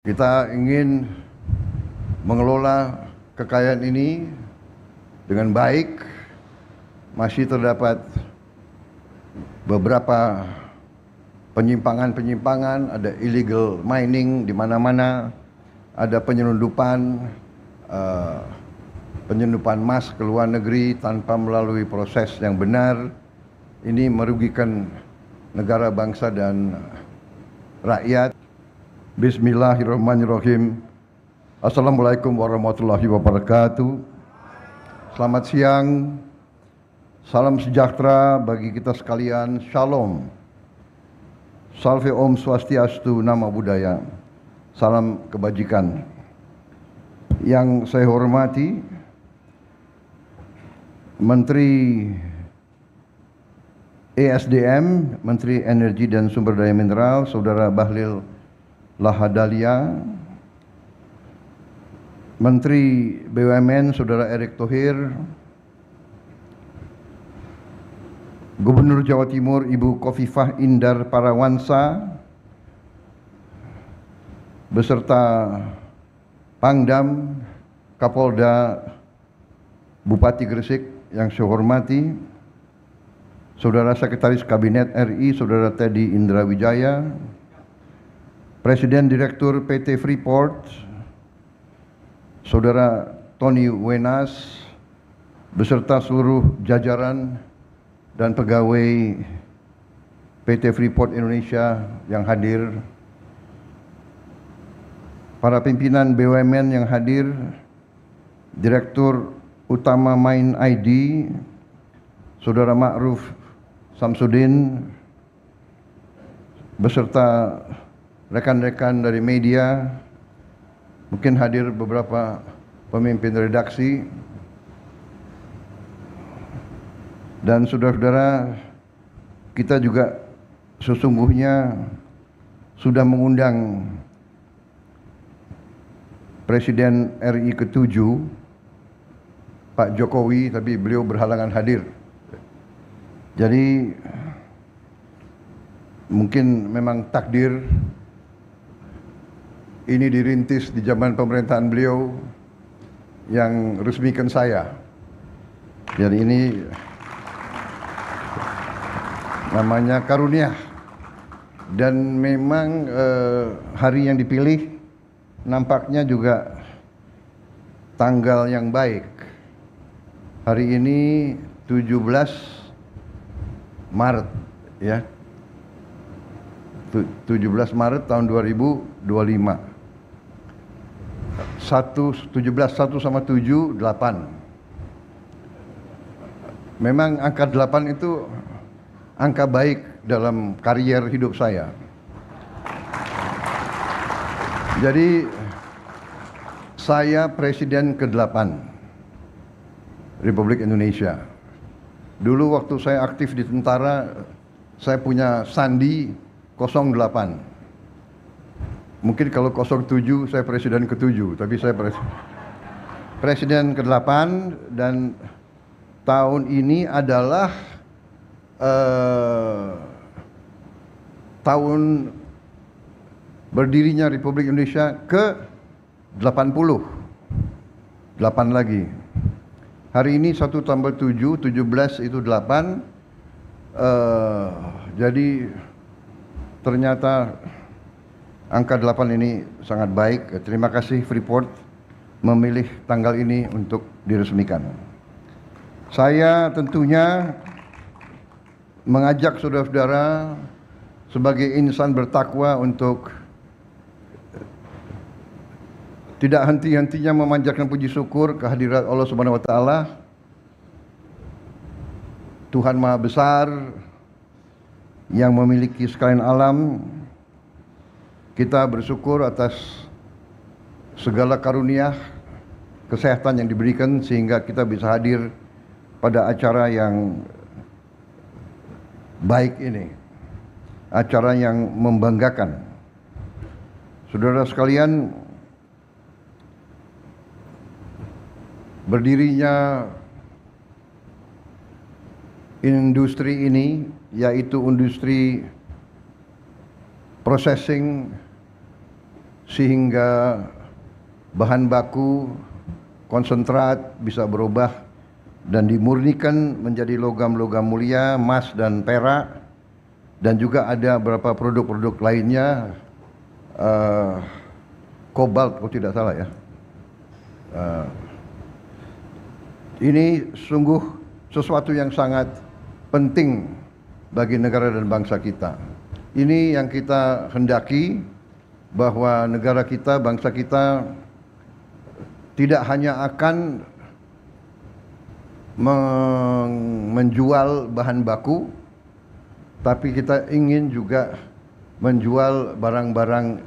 Kita ingin mengelola kekayaan ini dengan baik. Masih terdapat beberapa penyimpangan-penyimpangan, ada illegal mining di mana-mana, ada penyelundupan emas ke luar negeri tanpa melalui proses yang benar. Ini merugikan negara, bangsa, dan rakyat. Bismillahirrahmanirrahim. Assalamualaikum warahmatullahi wabarakatuh. Selamat siang. Salam sejahtera bagi kita sekalian. Shalom. Salve Om Swastiastu, Namo Buddhaya. Salam kebajikan. Yang saya hormati Menteri ESDM, Menteri Energi dan Sumber Daya Mineral, Saudara Bahlil Lahadalia, Menteri BUMN Saudara Erick Thohir, Gubernur Jawa Timur Ibu Khofifah Indar Parawansa, beserta Pangdam, Kapolda, Bupati Gresik yang saya hormati, Saudara Sekretaris Kabinet RI Saudara Teddy Indrawijaya, Presiden Direktur PT Freeport Saudara Tony Wenas, beserta seluruh jajaran dan pegawai PT Freeport Indonesia yang hadir, para pimpinan BUMN yang hadir, Direktur Utama Main ID Saudara Ma'ruf Samsudin, beserta rekan-rekan dari media, mungkin hadir beberapa pemimpin redaksi, dan saudara-saudara, kita juga sesungguhnya sudah mengundang Presiden RI ke-7 Pak Jokowi, tapi beliau berhalangan hadir. Jadi mungkin memang takdir ini dirintis di zaman pemerintahan beliau yang resmikan saya. Jadi ini namanya karunia. Dan memang hari yang dipilih nampaknya juga tanggal yang baik. Hari ini 17 Maret ya. 17 Maret tahun 2025. 17 1 sama 7 8. Memang angka 8 itu angka baik dalam karier hidup saya. Jadi saya presiden ke-8 Republik Indonesia. Dulu waktu saya aktif di tentara, saya punya sandi 08. Mungkin kalau 07 saya presiden ke-7, tapi saya presiden ke-8, dan tahun ini adalah tahun berdirinya Republik Indonesia ke-80. 8 lagi. Hari ini 1 tambah 7, 17 itu 8. Jadi ternyata angka 8 ini sangat baik. Terima kasih Freeport memilih tanggal ini untuk diresmikan. Saya tentunya mengajak saudara-saudara sebagai insan bertakwa untuk tidak henti-hentinya memanjatkan puji syukur kehadirat Allah Subhanahu wa taala. Tuhan Maha Besar yang memiliki sekalian alam. Kita bersyukur atas segala karunia kesehatan yang diberikan sehingga kita bisa hadir pada acara yang baik ini, acara yang membanggakan. Saudara sekalian, berdirinya industri ini, yaitu industri processing sehingga bahan baku konsentrat bisa berubah dan dimurnikan menjadi logam-logam mulia, emas dan perak, dan juga ada beberapa produk-produk lainnya, kobalt kalau tidak salah ya. Ini sungguh sesuatu yang sangat penting bagi negara dan bangsa kita. Ini yang kita hendaki, bahwa negara kita, bangsa kita tidak hanya akan menjual bahan baku, tapi kita ingin juga menjual barang-barang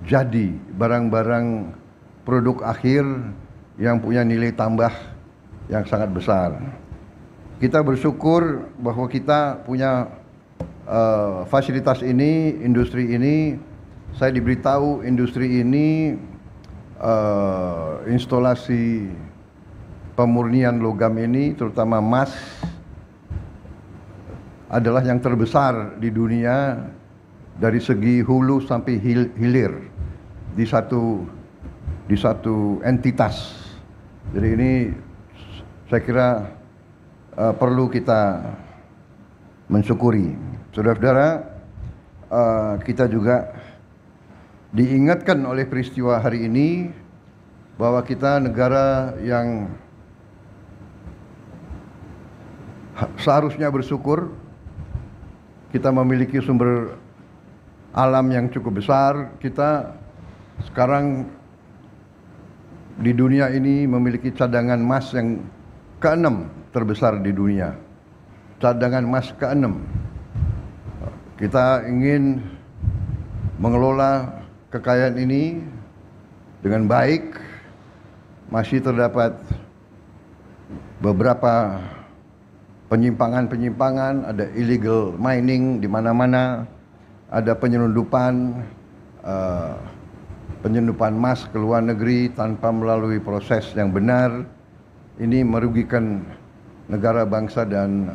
jadi, barang-barang produk akhir yang punya nilai tambah yang sangat besar. Kita bersyukur bahwa kita punya fasilitas ini, industri ini. Saya diberitahu industri ini instalasi pemurnian logam ini, terutama emas, adalah yang terbesar di dunia dari segi hulu sampai hilir di satu entitas. Jadi ini saya kira perlu kita mensyukuri. Saudara-saudara, kita juga diingatkan oleh peristiwa hari ini bahwa kita negara yang seharusnya bersyukur. Kita memiliki sumber alam yang cukup besar. Kita sekarang di dunia ini memiliki cadangan emas yang ke-6 terbesar di dunia. Cadangan emas ke-6. Kita ingin mengelola kekayaan ini dengan baik. Masih terdapat beberapa penyimpangan-penyimpangan, ada illegal mining di mana-mana, ada penyelundupan emas ke luar negeri tanpa melalui proses yang benar. Ini merugikan negara, bangsa dan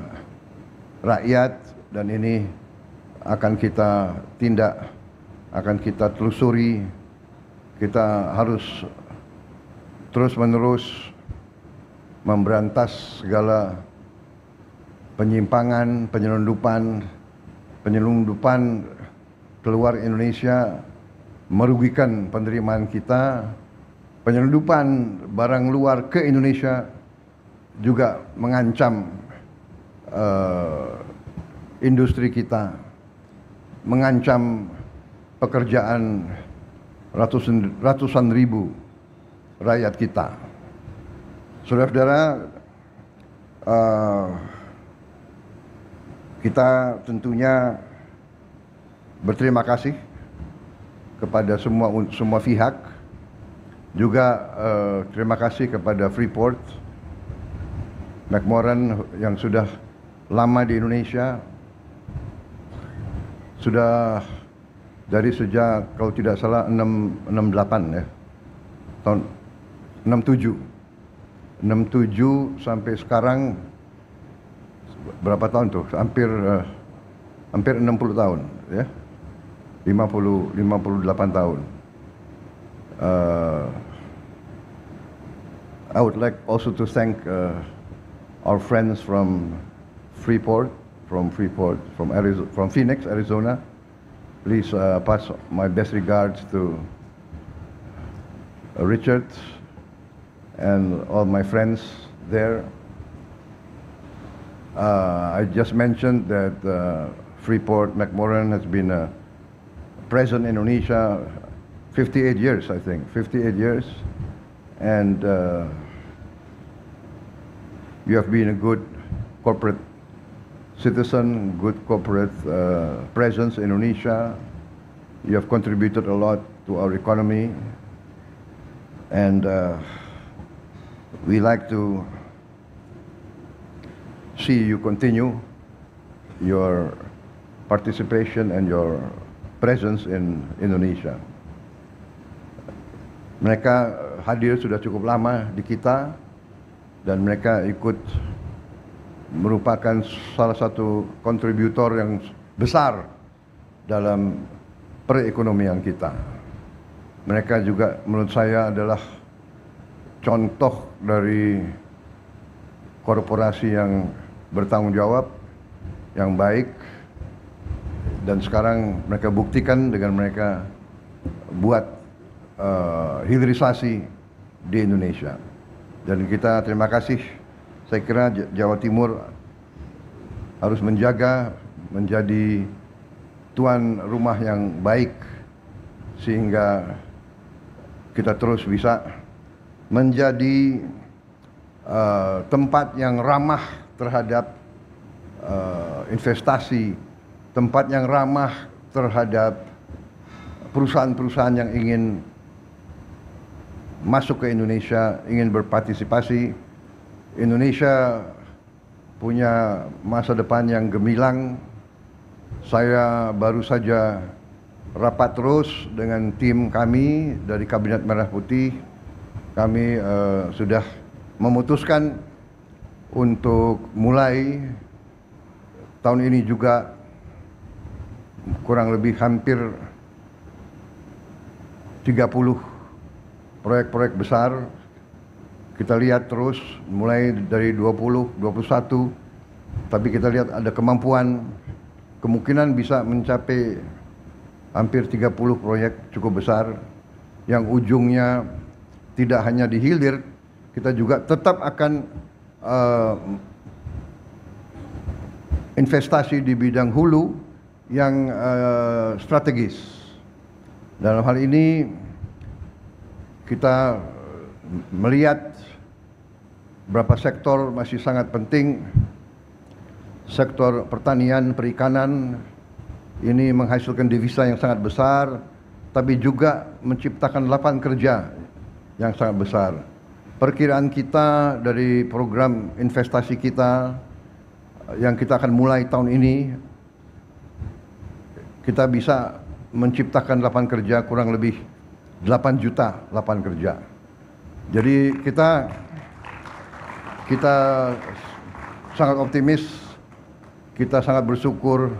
rakyat, dan ini akan kita tindak, akan kita telusuri. Kita harus terus-menerus memberantas segala penyimpangan, penyelundupan keluar Indonesia, merugikan penerimaan kita. Penyelundupan barang luar ke Indonesia juga mengancam industri kita, mengancam pekerjaan ratusan ribu rakyat kita. Saudara-saudara, kita tentunya berterima kasih kepada semua pihak. Juga terima kasih kepada Freeport McMoran yang sudah lama di Indonesia. Sudah dari sejak kalau tidak salah 68 ya. Tahun 67 sampai sekarang berapa tahun tuh? Hampir 60 tahun ya. 58 tahun. I would like also to thank our friends from Freeport, from Phoenix, Arizona. Please pass my best regards to Richard and all my friends there. I just mentioned that Freeport McMoran has been present in Indonesia 58 years, I think, 58 years. And you have been a good corporate citizen, good corporate presence in Indonesia. You have contributed a lot to our economy. And we like to see you continue your participation and your presence in Indonesia. Mereka hadir sudah cukup lama di kita, dan mereka ikut merupakan salah satu kontributor yang besar dalam perekonomian kita. Mereka juga menurut saya adalah contoh dari korporasi yang bertanggung jawab, yang baik, dan sekarang mereka buktikan dengan mereka buat hilirisasi di Indonesia. Dan kita terima kasih. Saya kira Jawa Timur harus menjadi tuan rumah yang baik sehingga kita terus bisa menjadi tempat yang ramah terhadap investasi, tempat yang ramah terhadap perusahaan-perusahaan yang ingin masuk ke Indonesia, ingin berpartisipasi. Indonesia punya masa depan yang gemilang. Saya baru saja rapat terus dengan tim kami dari Kabinet Merah Putih. Kami sudah memutuskan untuk mulai tahun ini juga kurang lebih hampir 30 proyek-proyek besar. Kita lihat terus mulai dari 20, 21, tapi kita lihat ada kemampuan, kemungkinan bisa mencapai hampir 30 proyek cukup besar yang ujungnya tidak hanya di hilir, kita juga tetap akan investasi di bidang hulu yang strategis. Dalam hal ini kita melihat beberapa sektor masih sangat penting. Sektor pertanian, perikanan ini menghasilkan devisa yang sangat besar, tapi juga menciptakan lapangan kerja yang sangat besar. Perkiraan kita dari program investasi kita yang kita akan mulai tahun ini, kita bisa menciptakan lapangan kerja kurang lebih 8 juta lapangan kerja. Jadi kita sangat optimis, kita sangat bersyukur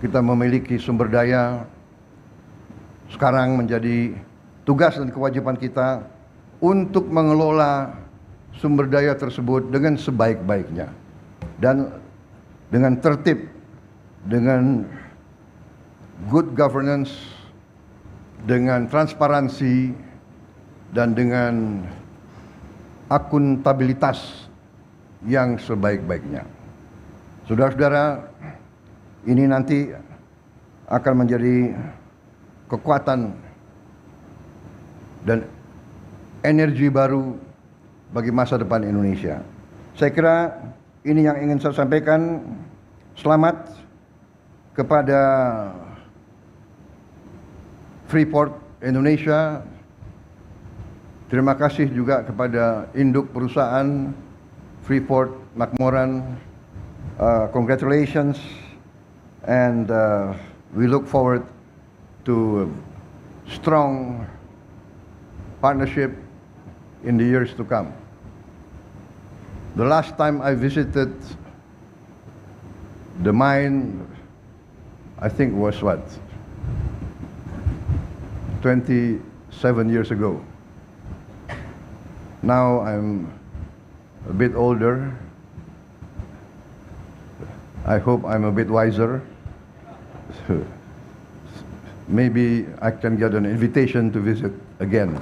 kita memiliki sumber daya. Sekarang menjadi tugas dan kewajiban kita untuk mengelola sumber daya tersebut dengan sebaik-baiknya dan dengan tertib, dengan good governance, dengan transparansi, dan dengan akuntabilitas yang sebaik-baiknya. Saudara-saudara, ini nanti akan menjadi kekuatan dan energi baru bagi masa depan Indonesia. Saya kira ini yang ingin saya sampaikan. Selamat kepada Freeport Indonesia. Terima kasih juga kepada induk perusahaan Freeport McMoran. Congratulations, and we look forward to strong partnership in the years to come. The last time I visited the mine, I think was what? 27 years ago. Now I'm a bit older. I hope I'm a bit wiser. Maybe I can get an invitation to visit again.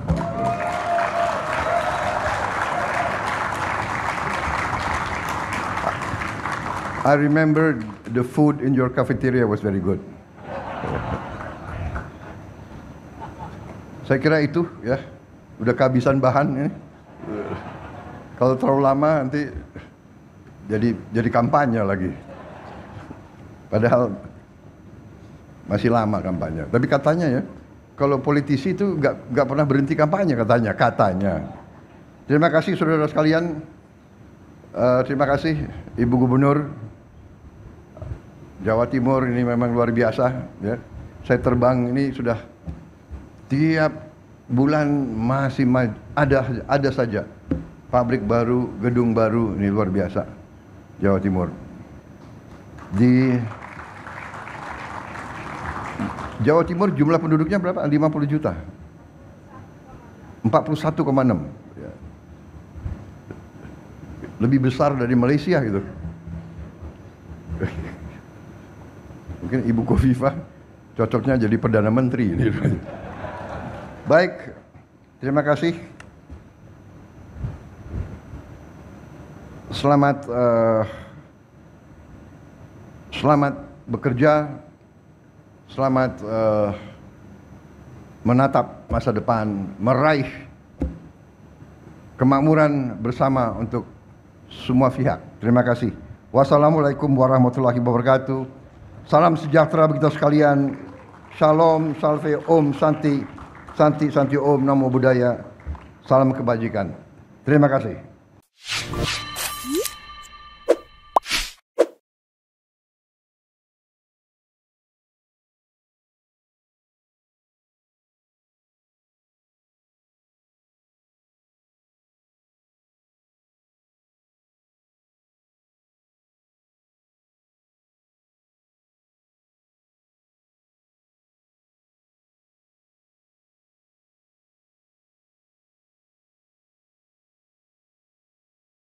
I remember the food in your cafeteria was very good. Saya kira itu ya, udah kehabisan bahan ini. Kalau terlalu lama nanti jadi kampanye lagi. Padahal masih lama kampanye. Tapi katanya ya, kalau politisi itu nggak pernah berhenti kampanye katanya. Terima kasih saudara sekalian. Terima kasih Ibu Gubernur Jawa Timur, ini memang luar biasa ya. Saya terbang ini sudah tiap bulan masih ada saja pabrik baru, gedung baru, ini luar biasa Jawa Timur. Jawa Timur jumlah penduduknya berapa? 50 juta. 41,6. Ya. Lebih besar dari Malaysia gitu. Mungkin Ibu Khofifah cocoknya jadi Perdana Menteri. Baik, terima kasih. Selamat bekerja, selamat menatap masa depan, meraih kemakmuran bersama untuk semua pihak. Terima kasih. Wassalamualaikum warahmatullahi wabarakatuh. Salam sejahtera bagi kita sekalian. Shalom, salve, om, santi, santi, santi, om, namo buddhaya. Salam kebajikan. Terima kasih.